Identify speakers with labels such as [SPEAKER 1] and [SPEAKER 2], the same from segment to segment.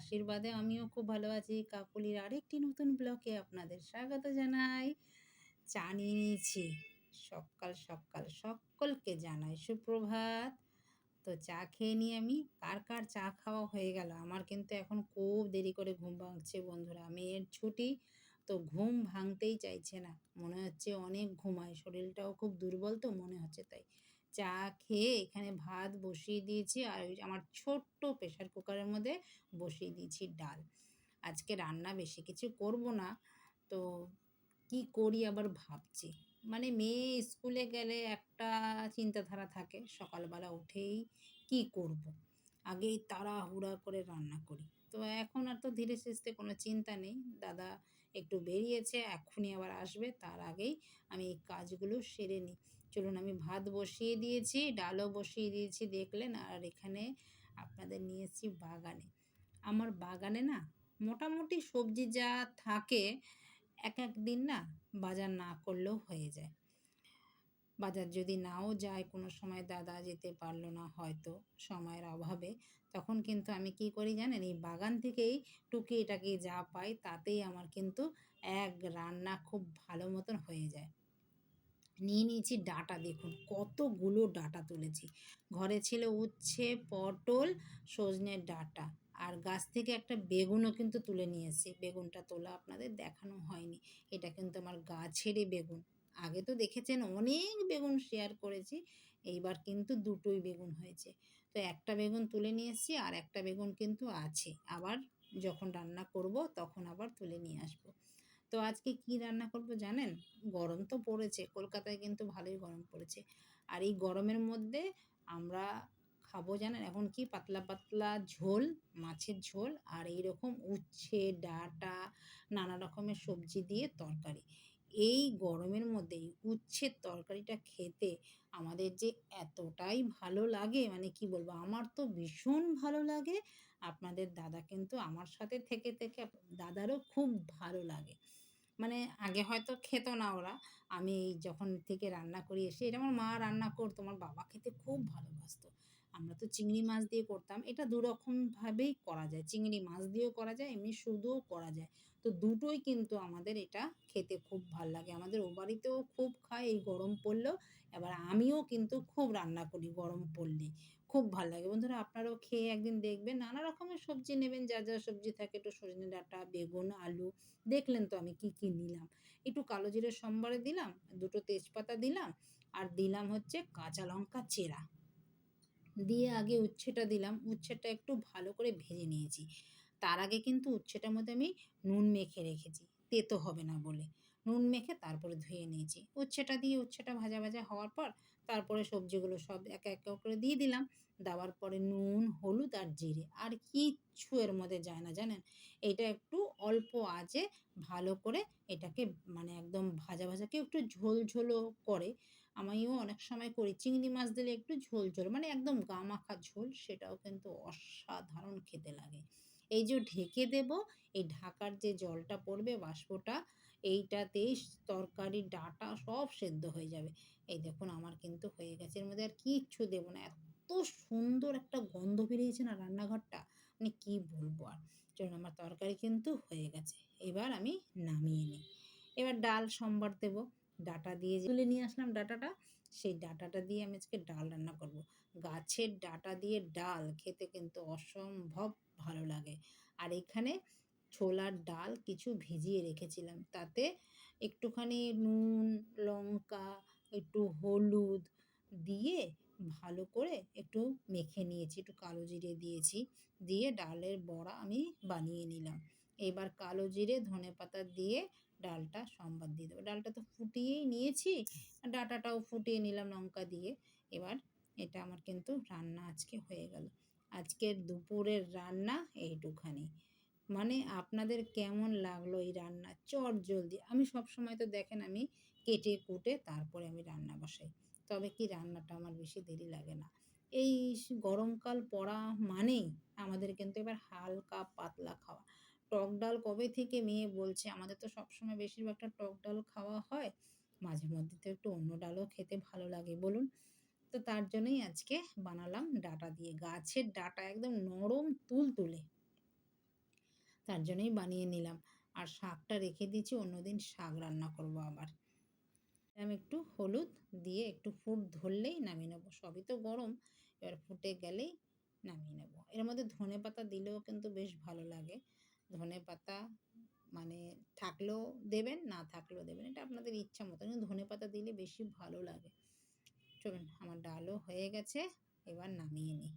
[SPEAKER 1] আশীর্বাদে আমিও খুব ভালো আছি। কাকলির আরেকটি নতুন ব্লগে আপনাদের স্বাগত জানাই। চা নিয়ে নিয়েছি। সকাল সকলকে জানাই সুপ্রভাত। তো চা খেয়ে নিই আমি। কার, কার চা খাওয়া হয়ে গেল? আমার কিন্তু এখন খুব দেরি করে ঘুম ভাঙছে বন্ধুরা। মেয়ের ছুটি, তো ঘুম ভাঙতেই চাইছে না। মনে হচ্ছে অনেক ঘুমায়। শরীরটাও খুব দুর্বল তো মনে হচ্ছে তাই। চা খেয়ে এখানে ভাত বসিয়ে দিয়েছি আর ওই আমার ছোট্ট প্রেশার কুকারের মধ্যে বসিয়ে দিয়েছি ডাল। আজকে রান্না বেশি কিছু করব না। তো কি করি আবার ভাবছি। মানে মেয়ে স্কুলে গেলে একটা চিন্তাধারা থাকে সকালবেলা উঠেই কি করব। আগেই তাড়াহুড়া করে রান্না করি। তো এখন আর তো ধীরে সুস্থে কোনো চিন্তা নেই। দাদা একটু বেরিয়েছে, এক্ষুনি আবার আসবে। তার আগেই আমি এই কাজগুলো সেরে নিই। চলুন আমি ভাত বসিয়ে দিয়েছি, ডালও বসিয়ে দিয়েছি দেখলেন। আর এখানে আপনাদের নিয়ে এসেছি বাগানে। আমার বাগানে না মোটামুটি সবজি যা থাকে এক দিন না বাজার না করলেও হয়ে যায়। বাজার যদি নাও যায় কোনো সময় দাদা যেতে পারল না হয়তো সময়ের অভাবে, তখন কিন্তু আমি কি করি জানেন? এই বাগান থেকেই টুকিটাকি যা পাই তাতেই আমার কিন্তু এক রান্না খুব ভালো মতন হয়ে যায়। নিয়ে নিয়েছি ডাঁটা, দেখুন কতগুলো ডাঁটা তুলেছি। ঘরে ছিল উচ্ছে, পটল, সজনের ডাঁটা। আর গাছ থেকে একটা বেগুনও কিন্তু তুলে নিয়ে এসেছি। বেগুনটা তোলা আপনাদের দেখানো হয়নি। এটা কিন্তু আমার গাছেরই বেগুন। আগে তো দেখেছেন অনেক বেগুন শেয়ার করেছি। এইবার কিন্তু দুটোই বেগুন হয়েছে। তো একটা বেগুন তুলে নিয়ে এসেছি আর একটা বেগুন কিন্তু আছে। আবার যখন রান্না করব তখন আবার তুলে নিয়ে আসবো। তো আজকে কি রান্না করব জানেন? গরম তো পড়েছে, কলকাতায় কিন্তু ভালোই গরম পড়েছে। আর এই গরমের মধ্যে আমরা খাবো জানেন এখন কি? পাতলা, পাতলা ঝোল, মাছের ঝোল আর এইরকম উচ্ছে, ডাঁটা, নানা রকমের সবজি দিয়ে তরকারি। এই গরমের মধ্যে এই উচ্ছের তরকারিটা খেতে আমাদের যে এতটাই ভালো লাগে মানে কি বলবো? আমার তো ভীষণ ভালো লাগে। আপনাদের দাদা কিন্তু আমার সাথে থেকে দাদারও খুব ভালো লাগে। মানে আগে হয়তো খেত না ওরা। আমি এই যখন থেকে রান্না করি এসে, এটা আমার মা রান্না করতো। আমার বাবা খেতে খুব ভালোবাসতো। আমরা তো চিংড়ি মাছ দিয়ে করতাম। এটা দুরকমভাবেই করা যায়। চিংড়ি মাছ দিয়েও করা যায়, এমনি শুধুও করা যায়। তো দুটোই কিন্তু আমাদের এটা খেতে খুব ভাল লাগে। আমাদের ও বাড়িতেও খুব খায় এই গরম পড়লেও। এবার আমিও কিন্তু খুব রান্না করি গরম পড়লেই। খুব ভাল লাগে। বন্ধুরা আপনারাও খেয়ে একদিন দেখবেন। নানা রকমের সবজি নেবেন, যা, যা সবজি থাকে একটু সজনে ডাঁটা, বেগুন, আলু। দেখলেন তো আমি কি, কি নিলাম। একটু কালো জিরে সম্বারে দিলাম, দুটো তেজপাতা দিলাম আর দিলাম হচ্ছে কাঁচা লঙ্কা চেরা। দিয়ে আগে উচ্ছেটা দিলাম। উচ্ছেটা একটু ভালো করে ভেজে নিয়েছি। তার আগে কিন্তু উচ্ছেটার মধ্যে আমি নুন মেখে রেখেছি, তেতো হবে না বলে। নুন মেখে তারপরে ধুয়ে নিয়েছি। উচ্ছেটা দিয়ে উচ্ছেটা ভাজা, ভাজা হওয়ার পর তারপরে সবজিগুলো সব একে, একে করে দিয়ে দিলাম। দেওয়ার পরে নুন, হলুদ আর জিরে। আর কিচ্ছু এর মধ্যে যায় না জানেন? এটা একটু অল্প আঁচে ভালো করে এটাকে মানে একদম ভাজা, ভাজা কেউ একটু ঝোল, ঝোলও করে। আমিও অনেক সময় করি। চিংড়ি মাছ দিলে একটু ঝোল, ঝোল মানে একদম গা মাখা ঝোল, সেটাও কিন্তু অসাধারণ খেতে লাগে। এই যে ঢেকে দেবো, এই ঢাকার যে জলটা পড়বে বাষ্পটা, এইটাতেই তরকারি, ডাঁটা সব সেদ্ধ হয়ে যাবে। এই দেখুন আমার কিন্তু হয়ে গেছে। এর মধ্যে আর কিচ্ছু দেব না। এত সুন্দর একটা গন্ধ বেরিয়েছে না রান্নাঘরটা, মানে কি বলবো আর। চলুন আমার তরকারি কিন্তু হয়ে গেছে। এবার আমি নামিয়ে নিই। এবার ডাল সম্বার দেবো। ডাঁটা দিয়ে তুলে নিয়ে আসলাম ডাঁটাটা, সেই ডাঁটাটা দিয়ে আমি আজকে ডাল রান্না করব। গাছের ডাঁটা দিয়ে ডাল খেতে কিন্তু অসম্ভব ভালো লাগে। আর এখানে ছোলার ডাল কিছু ভিজিয়ে রেখেছিলাম। তাতে একটুখানি নুন, লঙ্কা, একটু হলুদ দিয়ে ভালো করে একটু মেখে নিয়েছি। একটু কালো জিরে দিয়েছি। দিয়ে ডালের বড়া আমি বানিয়ে নিলাম। এবার কালো জিরে, ধনেপাতা দিয়ে ডালটা সম্বার দিয়ে দেবো। ডালটা তো ফুটিয়েই নিয়েছি, ডাঁটাটাও ফুটিয়ে নিলাম লঙ্কা দিয়ে। এবার এটা আমার কিন্তু রান্না আজকে হয়ে গেল। আজকের দুপুরের রান্না এইটুখানি। মানে আপনাদের কেমন লাগলো এই রান্না? চটজলদি। আমি সবসময় তো দেখেন আমি কেটে কুটে তারপরে আমি রান্না বসাই। তবে কি রান্নাটা আমার বেশি দেরি লাগে না। এই গরমকাল পড়া মানেই আমাদের কিন্তু এবার হালকা পাতলা খাওয়া। টক ডাল কবে থেকে মেয়ে বলছে, আমাদের তো সবসময় বেশিরভাগটা টক ডাল খাওয়া হয়। মাঝে মধ্যে তো একটু অন্য ডালও খেতে ভালো লাগে বলুন? তো তার জন্যই আজকে বানালাম ডাঁটা দিয়ে। গাছের ডাঁটা একদম নরম তুলতুলে। তার জন্যই বানিয়ে নিলাম। আর শাকটা রেখে দিয়েছি, অন্যদিন শাক রান্না করব আবার। আমি একটু হলুদ দিয়ে একটু ফুট ধরলেই নামিয়ে নেব। সবই তো গরম, এবার ফুটে গেলেই নামিয়ে নেব। এর মধ্যে ধনেপাতা দিলেও কিন্তু বেশ ভালো লাগে। ধনেপাতা মানে থাকলেও দেবেন, না থাকলেও দেবেন। এটা আপনাদের ইচ্ছা মতো। কিন্তু ধনেপাতা দিলে বেশি ভালো লাগে। চলুন, আমার ডালও হয়ে গেছে, এবার নামিয়ে নিই।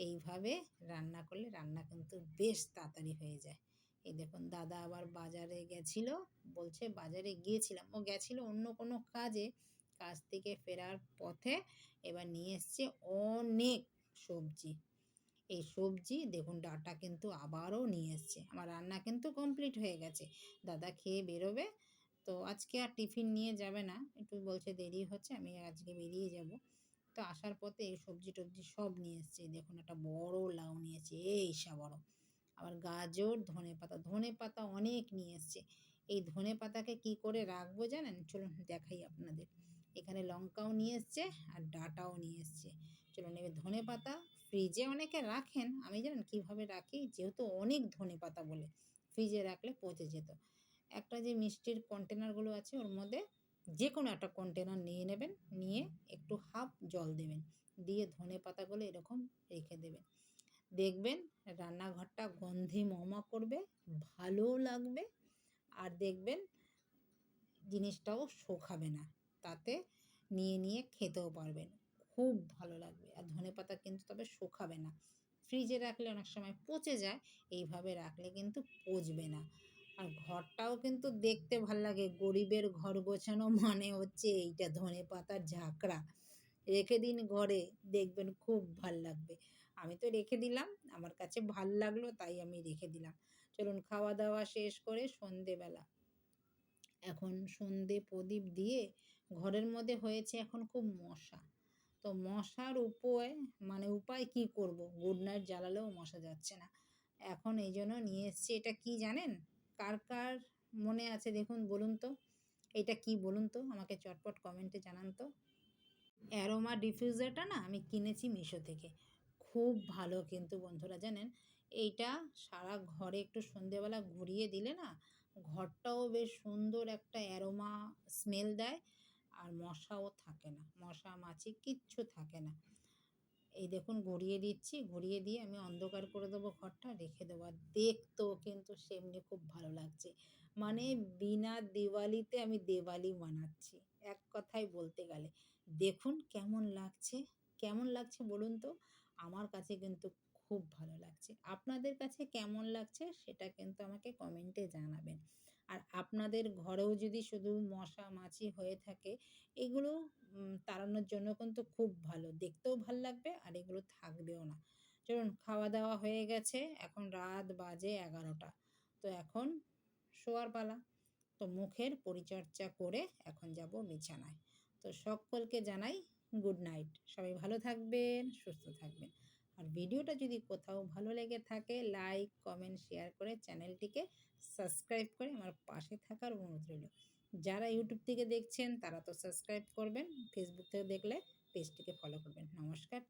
[SPEAKER 1] এইভাবে রান্না করলে রান্না কিন্তু বেশ তাড়াতাড়ি হয়ে যায়। এই দেখুন, দাদা আবার বাজারে গেছিল, বলছে বাজারে গিয়েছিলাম। ও গেছিল অন্য কোনো কাজে, কাজ থেকে ফেরার পথে এবার নিয়ে এসছে অনেক সবজি। এই সবজি দেখুন, ডাঁটা কিন্তু আবারও নিয়ে এসছে। আমার রান্না কিন্তু কমপ্লিট হয়ে গেছে। দাদা খেয়ে বেরোবে, তো আজকে আর টিফিন নিয়ে যাবে না, একটু বলছে দেরি হচ্ছে, আমি আজকে বেরিয়ে যাব। তো আসার পথে এই সবজি টবজি সব নিয়ে এসছে। দেখুন, একটা বড় লাউ নিয়েছে, এইসা বড়। আবার গাজর, ধনেপাতা অনেক নিয়ে এসছে। এই ধনেপাতাকে কি করে রাখবো জানেন? চলুন দেখাই আপনাদের। এখানে লঙ্কাও নিয়ে এসছে আর ডাঁটাও নিয়ে এসছে। চলুন, এবার ধনেপাতা ফ্রিজে অনেকে রাখেন, আমি জানেন কিভাবে রাখি? যেহেতু অনেক ধনেপাতা বলে ফ্রিজে রাখলে পচে যেত। একটা যে মিষ্টির কন্টেনারগুলো আছে, ওর মধ্যে যে কোনো একটা কন্টেনার নিয়ে নেবেন, নিয়ে একটু হাফ জল দেবেন, দিয়ে ধনেপাতাগুলো এরকম রেখে দেবেন। দেখবেন রান্নাঘরটা গন্ধে মমা করবে, ভালোও লাগবে। আর দেখবেন জিনিসটাও শোকাবে না, তাতে নিয়ে নিয়ে খেতেও পারবেন, খুব ভালো লাগবে। আর ধনেপাতা কিন্তু তবে শোকাবে না, ফ্রিজে রাখলে অনেক সময় পচে যায়, এইভাবে রাখলে কিন্তু পচবে না। আর ঘরটাও কিন্তু দেখতে ভাল লাগে। গরিবের ঘর গোছানো মানে হচ্ছে এইটা, ধনেপাতার ঝাঁকড়া। রেখে দিন ঘরে, দেখবেন খুব ভাল লাগবে। আমি তো রেখে দিলাম, আমার কাছে ভাল লাগলো তাই আমি রেখে দিলাম। চলুন, খাওয়া দাওয়া শেষ করে সন্ধেবেলা, এখন সন্ধে প্রদীপ দিয়ে ঘরের মধ্যে হয়েছে এখন খুব মশা। তো মশার উপায় কি করব? গুড নাইট জ্বালালেও মশা যাচ্ছে না। এখন এই জন্য নিয়ে এসছি, এটা কি জানেন? কার কার মনে আছে দেখুন, বলুন তো এটা কি, বলুন তো আমাকে চটপট কমেন্টে জানান তো। অ্যারোমা ডিফিউজারটা না আমি কিনেছি মিশো থেকে, খুব ভালো কিন্তু বন্ধুরা জানেন। এইটা সারা ঘরে একটু সন্ধেবেলা ঘুরিয়ে দিলে না, ঘরটাও বেশ সুন্দর একটা অ্যারোমা স্মেল দেয়। আর মশাও থাকে না, মশা মাছি কিচ্ছু থাকে না। এই দেখুন, ঘুরিয়ে দিচ্ছি, ঘুরিয়ে দিয়ে আমি অন্ধকার করে দেবো ঘরটা, রেখে দেবো। আর দেখতেও কিন্তু সেমনি খুব ভালো লাগছে। মানে বিনা দিওয়ালিতে আমি দেওয়ালি মানাচ্ছি, এক কথায় বলতে গেলে। দেখুন কেমন লাগছে, কেমন লাগছে বলুন তো? আমার কাছে কিন্তু খুব ভালো লাগছে। আপনাদের কাছে কেমন লাগছে সেটা কিন্তু আমাকে কমেন্টে জানাবেন। আর আপনাদের ঘরেও যদি শুধু মশা মাছি হয়ে থাকে, এগুলো তাড়ানোর জন্য কিন্তু খুব ভালো, দেখতেও ভাল লাগবে আর এগুলো থাকবেও না। চলুন, খাওয়া দাওয়া হয়ে গেছে, এখন রাত বাজে 11টা। তো এখন শোয়ার পালা। তো মুখের পরিচর্যা করে এখন যাব বিছানায়। তো সকলকে জানাই গুড নাইট। সবাই ভালো থাকবেন, সুস্থ থাকবেন। আর ভিডিওটা যদি কোথাও ভালো লেগে থাকে, লাইক কমেন্ট শেয়ার করে চ্যানেলটিকে সাবস্ক্রাইব করে আমার পাশে থাকার অনুরোধ রইল। যারা ইউটিউব থেকে দেখছেন তারা তো সাবস্ক্রাইব করবেন, ফেসবুক থেকে দেখলে পেজটিকে ফলো করবেন। নমস্কার।